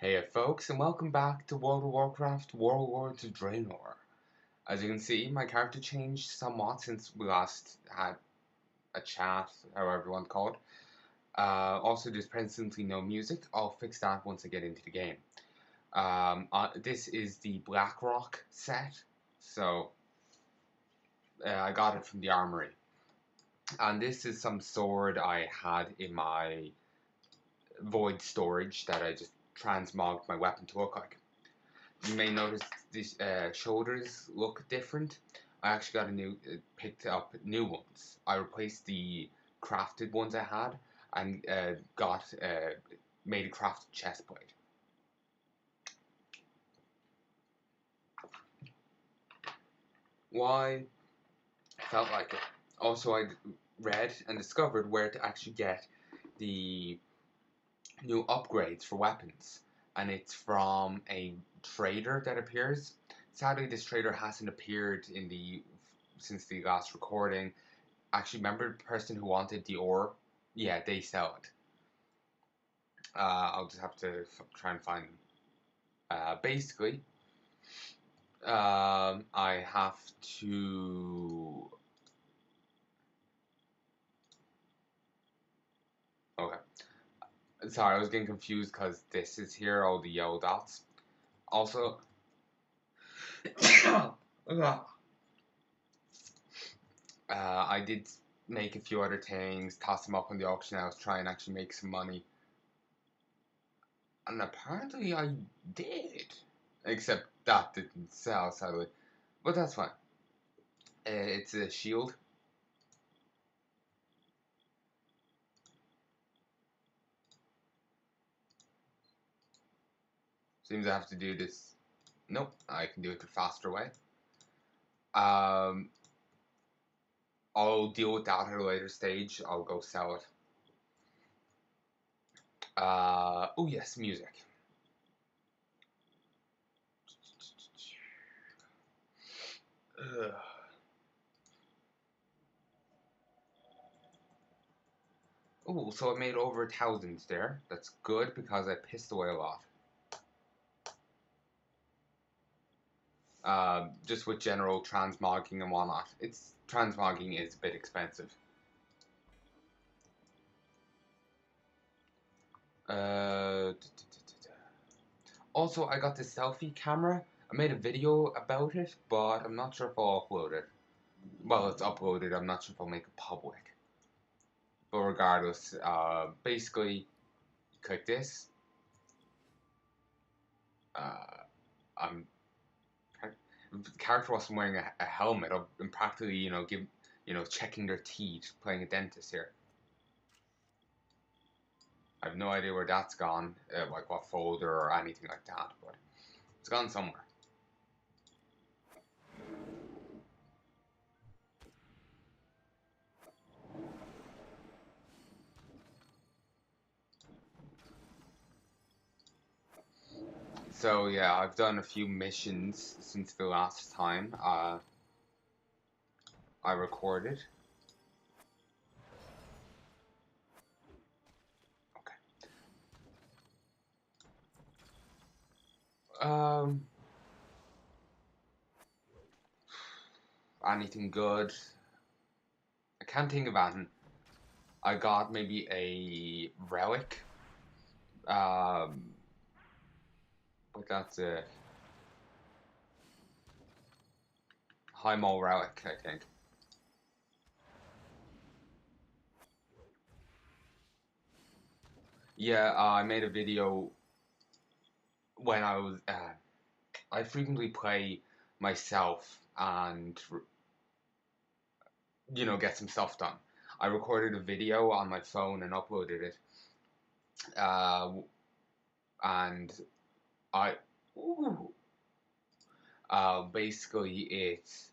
Hey folks, and welcome back to World of Warcraft Warlords of Draenor. As you can see, my character changed somewhat since we last had a chat, however you want to call it. Also, there's presently no music. I'll fix that once I get into the game. This is the Blackrock set, so I got it from the armory. And this is some sword I had in my void storage that I just transmogged my weapon to look like. You may notice these shoulders look different. I actually picked up new ones. I replaced the crafted ones I had and made a crafted chest plate. Why? Felt like it. Also, I read and discovered where to actually get the new upgrades for weapons, and it's from a trader that appears. Sadly, this trader hasn't appeared since the last recording. Actually, remember the person who wanted the ore? Yeah, they sell it. I'll just have to try and find them. Basically, I have to. Okay. Sorry, I was getting confused because this is here, all the yellow dots. Also, I did make a few other things, toss them up on the auction house, try and actually make some money. And apparently I did. Except that didn't sell, sadly. But that's fine. It's a shield. Seems I have to do this. Nope, I can do it the faster way. I'll deal with that at a later stage. I'll go sell it. Oh yes, music. Oh, so I made over 1,000 there. That's good because I pissed away a lot. Just with general transmogging and whatnot. Transmogging is a bit expensive. Also, I got this selfie camera. I made a video about it, but I'm not sure if I'll upload it. Well, it's uploaded. I'm not sure if I'll make it public. But regardless, basically, click this. I'm the character wasn't wearing a helmet. I'm practically, checking their teeth, playing a dentist here. I have no idea where that's gone, like what folder or anything like that, but it's gone somewhere. So yeah, I've done a few missions since the last time I recorded. Okay. Anything good? I can't think of anything. I got maybe a relic. But that's it. High Mall relic, I think. Yeah, I made a video when I frequently play myself and, get some stuff done. I recorded a video on my phone and uploaded it. And I, ooh, basically it's,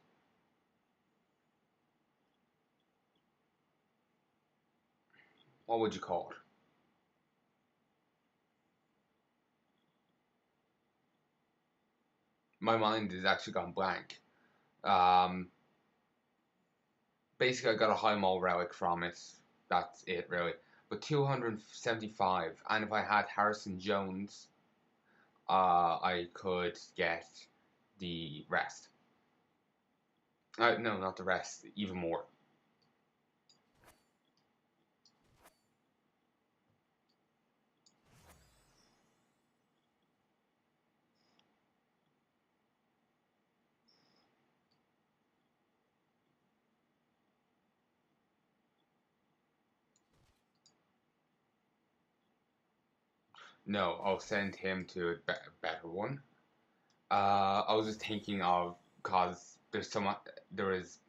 what would you call it? My mind has actually gone blank. Basically, I got a high mall relic from it. That's it, really. But 275, and if I had Harrison Jones, I could get the rest. No, not the rest, even more. No, I'll send him to a better one. I was just thinking of, cause there is,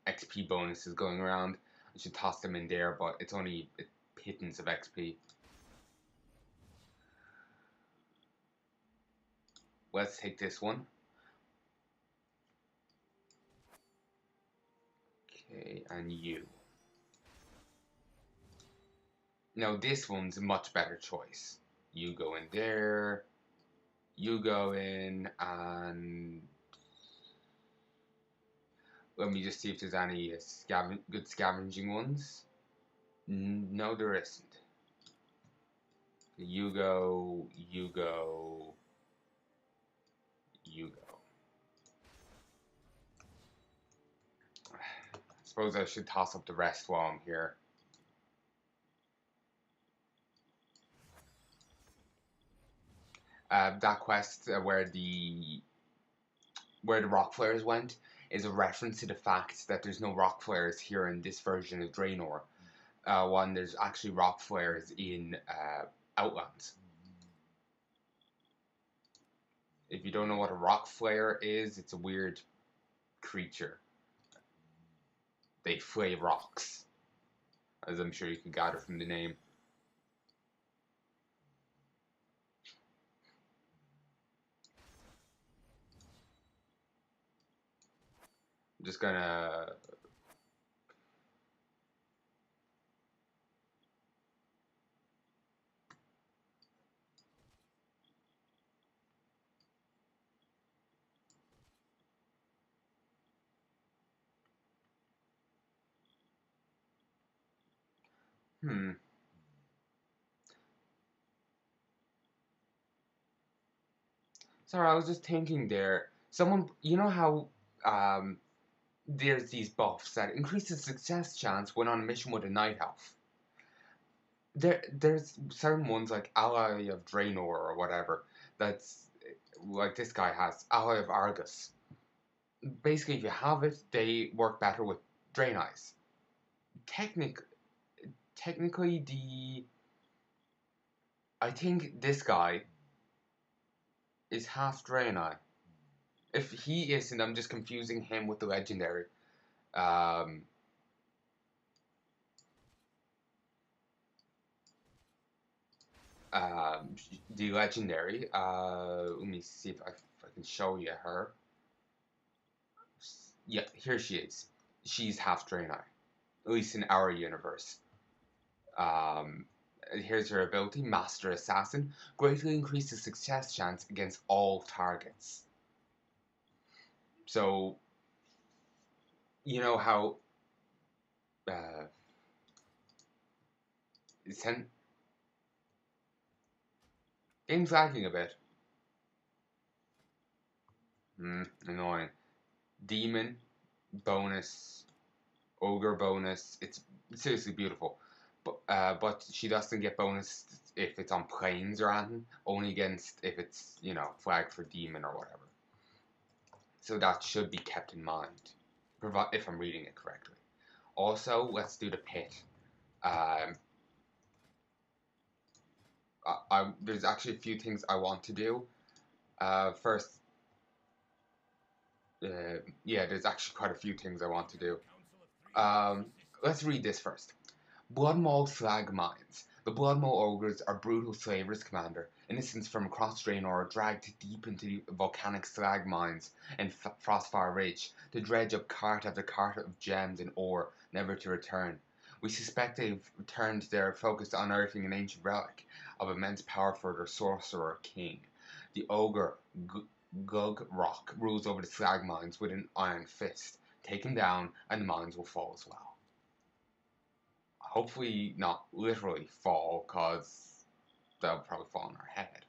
XP bonuses going around. I should toss them in there, but it's only pittance of XP. Let's take this one. Okay, and you. Now this one's a much better choice. You go in there. You go in, and let me just see if there's any good scavenging ones. No, there isn't. You go, you go, you go. I suppose I should toss up the rest while I'm here. That quest where the rock flares went is a reference to the fact that there's no rock flares here in this version of Draenor. One, there's actually rock flares in Outlands. If you don't know what a rock flare is, it's a weird creature. They flay rocks, as I'm sure you can gather from the name. I'm just gonna... Sorry, I was just thinking there. Someone, you know how there's these buffs that increase the success chance when on a mission with a night elf. There's certain ones like Ally of Draenor or whatever that's like this guy has Ally of Argus. Basically, if you have it, they work better with Drain Eyes. Technically, I think this guy is half Draenei. If he isn't, I'm just confusing him with the legendary. Um, the legendary. Let me see if I can show you her. Yeah, here she is. She's half Draenei, at least in our universe. Um, Here's her ability, Master Assassin. Greatly increases success chance against all targets. So, you know how game's lagging a bit. Annoying. Demon bonus, ogre bonus. It's seriously beautiful. But she doesn't get bonus if it's on planes or anything. Only against if it's flagged for demon or whatever. So that should be kept in mind, if I'm reading it correctly. Also, let's do the pit. There's actually a few things I want to do. First, there's actually quite a few things I want to do. Let's read this first. Bloodmaw slag mines. The Bloodmaw ogres are brutal slavers, Commander. Innocents from across Draenor are dragged deep into the volcanic slag mines in Frostfire Ridge to dredge up cart after cart of gems and ore, never to return. We suspect they've returned there focused on unearthing an ancient relic of immense power for their sorcerer king. The ogre Gug Rock rules over the slag mines with an iron fist. Take him down, and the mines will fall as well. Hopefully not literally fall, because they'll probably fall on our head.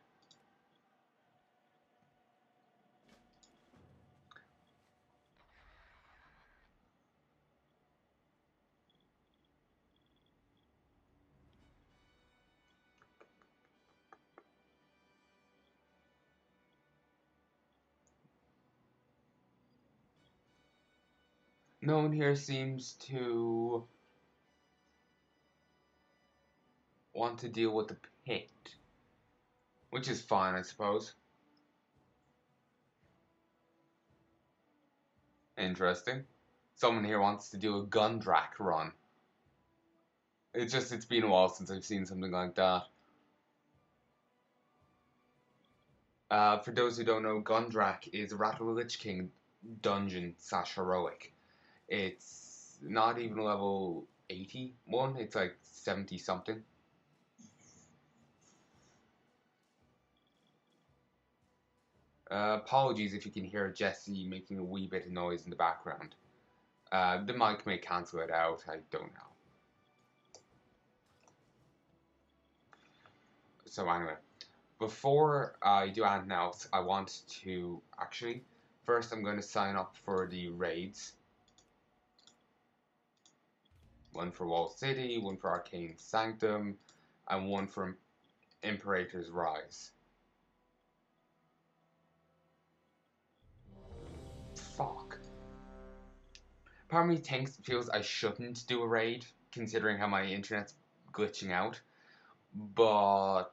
No one here seems to want to deal with the pit, which is fine, I suppose. Interesting. Someone here wants to do a Gundrak run. It's been a while since I've seen something like that. For those who don't know, Gundrak is a Wrath of the Lich King dungeon / heroic. It's not even level 81, it's like 70 something. Apologies if you can hear Jesse making a wee bit of noise in the background. The mic may cancel it out, I don't know. So anyway, before I do anything else, I want to actually, first I'm going to sign up for the raids. One for Wall City, one for Arcane Sanctum, and one for Imperator's Rise. Fuck. Part of me feels I shouldn't do a raid, considering how my internet's glitching out. But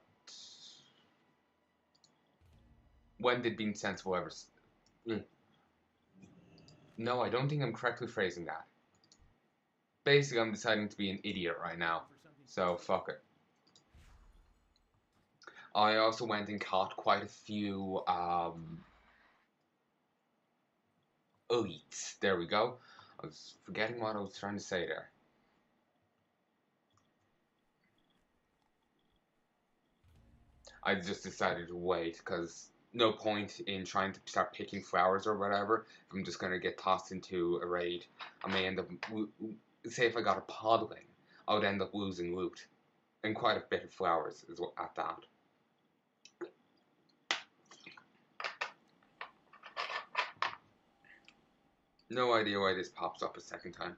when did being sensible ever? No, I don't think I'm correctly phrasing that. Basically, I'm deciding to be an idiot right now, so fuck it. I also went and caught quite a few elites. There we go. I was forgetting what I was trying to say there. I just decided to wait because no point in trying to start picking flowers or whatever if I'm just going to get tossed into a raid. I may end up, say if I got a podling, I would end up losing loot and quite a bit of flowers at that. No idea why this pops up a second time.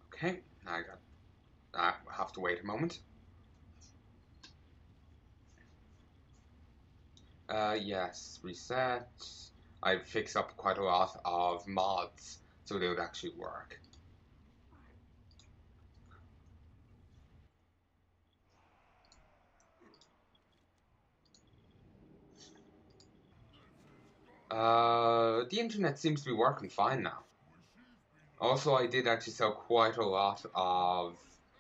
Okay, I have to wait a moment. Yes, reset. I fixed up quite a lot of mods so they would actually work. The internet seems to be working fine now. Also, I did actually sell quite a lot of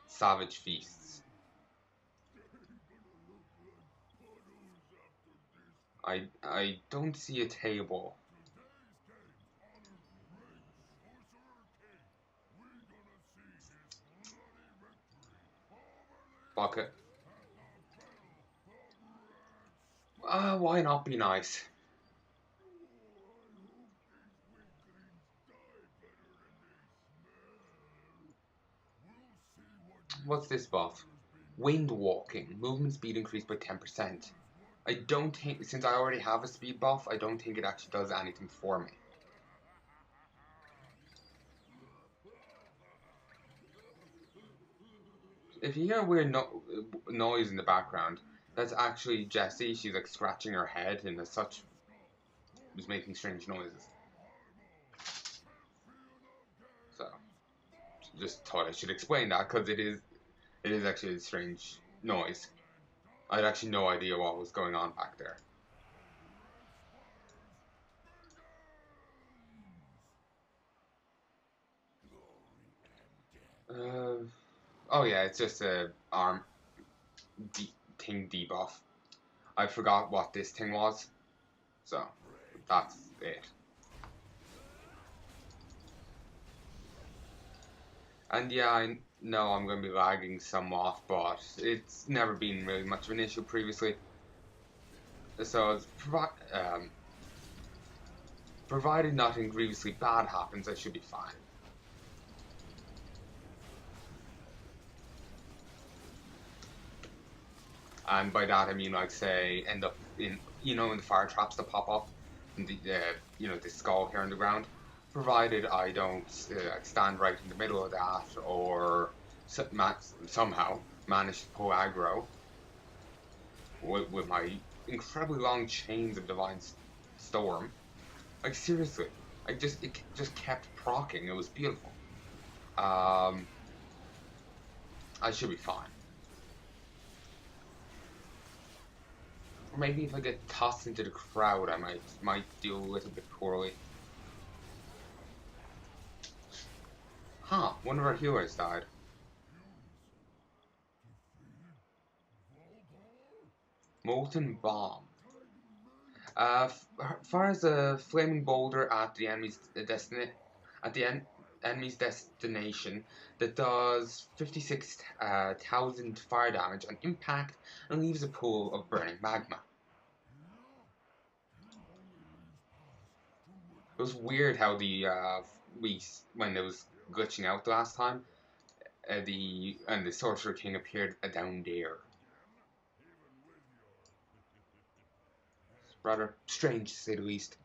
Savage Feasts. I don't see a table. Bucket. Why not be nice? What's this buff? Wind walking. Movement speed increased by 10%. I don't think, since I already have a speed buff, I don't think it actually does anything for me. If you hear a weird noise in the background, that's actually Jessie. She's like scratching her head and as such was making strange noises. So, just thought I should explain that because it is actually a strange noise. I had actually no idea what was going on back there. Oh yeah, it's just a arm thing debuff. I forgot what this thing was, so that's it. And yeah, I know I'm going to be lagging somewhat, but it's never been really much of an issue previously. So, provided nothing grievously bad happens, I should be fine. And by that I mean, like, say, end up in, in the fire traps that pop up, in the, the skull here on the ground. Provided I don't stand right in the middle of that, or somehow manage to pull aggro with my incredibly long chains of Divine Storm. Like seriously, it just kept proccing. It was beautiful. Um, I should be fine. Or maybe if I get tossed into the crowd, I might do a little bit poorly. Huh? One of our healers died. Molten Bomb. Fires a flaming boulder at the enemy's enemy's destination that does 56,000 fire damage on impact and leaves a pool of burning magma. It was weird how the when it was glitching out last time, the Sorcerer King appeared down there. Rather strange, to say the least.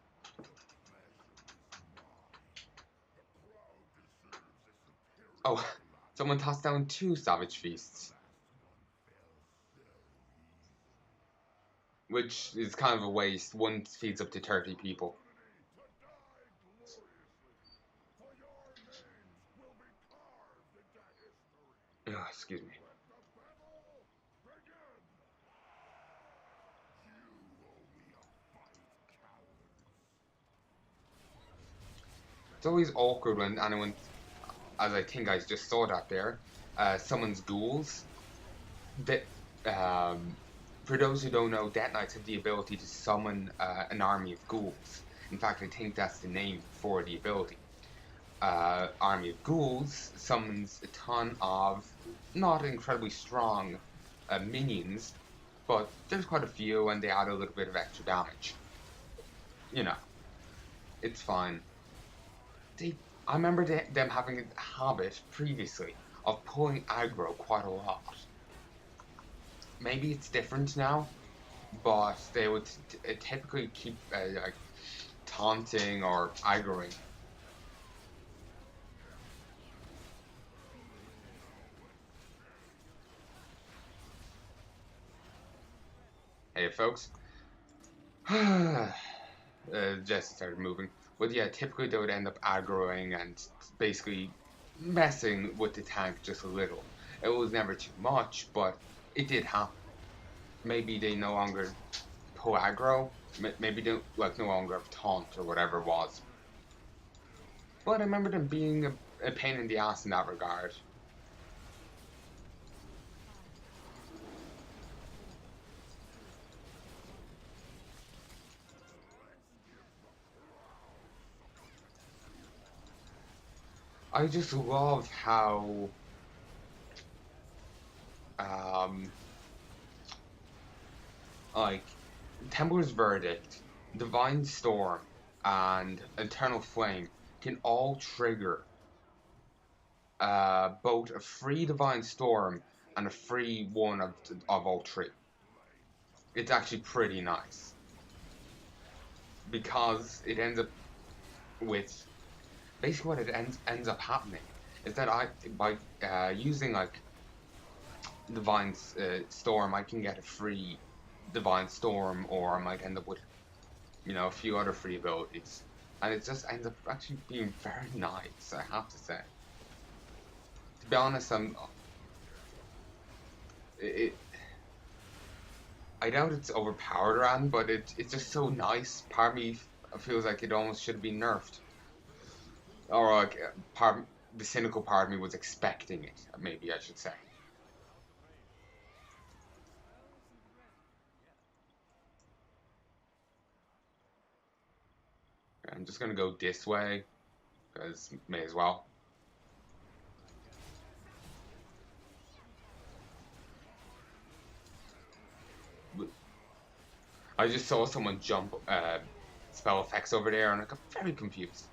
Oh, someone tossed down 2 Savage Feasts. Which is kind of a waste. One feeds up to 30 people. Ugh, excuse me. It's always awkward when anyone, as I think I just saw that there, summons ghouls. That, for those who don't know, Death Knights have the ability to summon an army of ghouls. In fact, I think that's the name for the ability. Army of ghouls summons a ton of not incredibly strong minions, but there's quite a few and they add a little bit of extra damage. You know, it's fine. I remember them having a habit previously of pulling aggro quite a lot. Maybe it's different now, but they would typically keep like taunting or aggroing. Hey folks. Jesse started moving. But yeah, typically they would end up aggroing and basically messing with the tank just a little. It was never too much, but it did happen. Maybe they no longer pull aggro. Maybe they like no longer have taunt or whatever it was. But I remember them being a pain in the ass in that regard. I just love how like Templar's Verdict, Divine Storm, and Eternal Flame can all trigger both a free Divine Storm and a free one of all 3. It's actually pretty nice because it ends up with basically what it ends up happening is that by using like Divine Storm, I can get a free Divine Storm, or I might end up with a few other free abilities, and it just ends up actually being very nice, I have to say. To be honest, I doubt it's overpowered or anything, but it's just so nice. Part of me feels like it almost should have been nerfed, or like the cynical part of me was expecting it. Maybe I should say. I'm just gonna go this way, because may as well. I just saw someone jump spell effects over there, and I got very confused.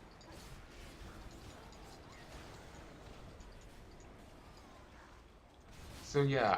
So yeah,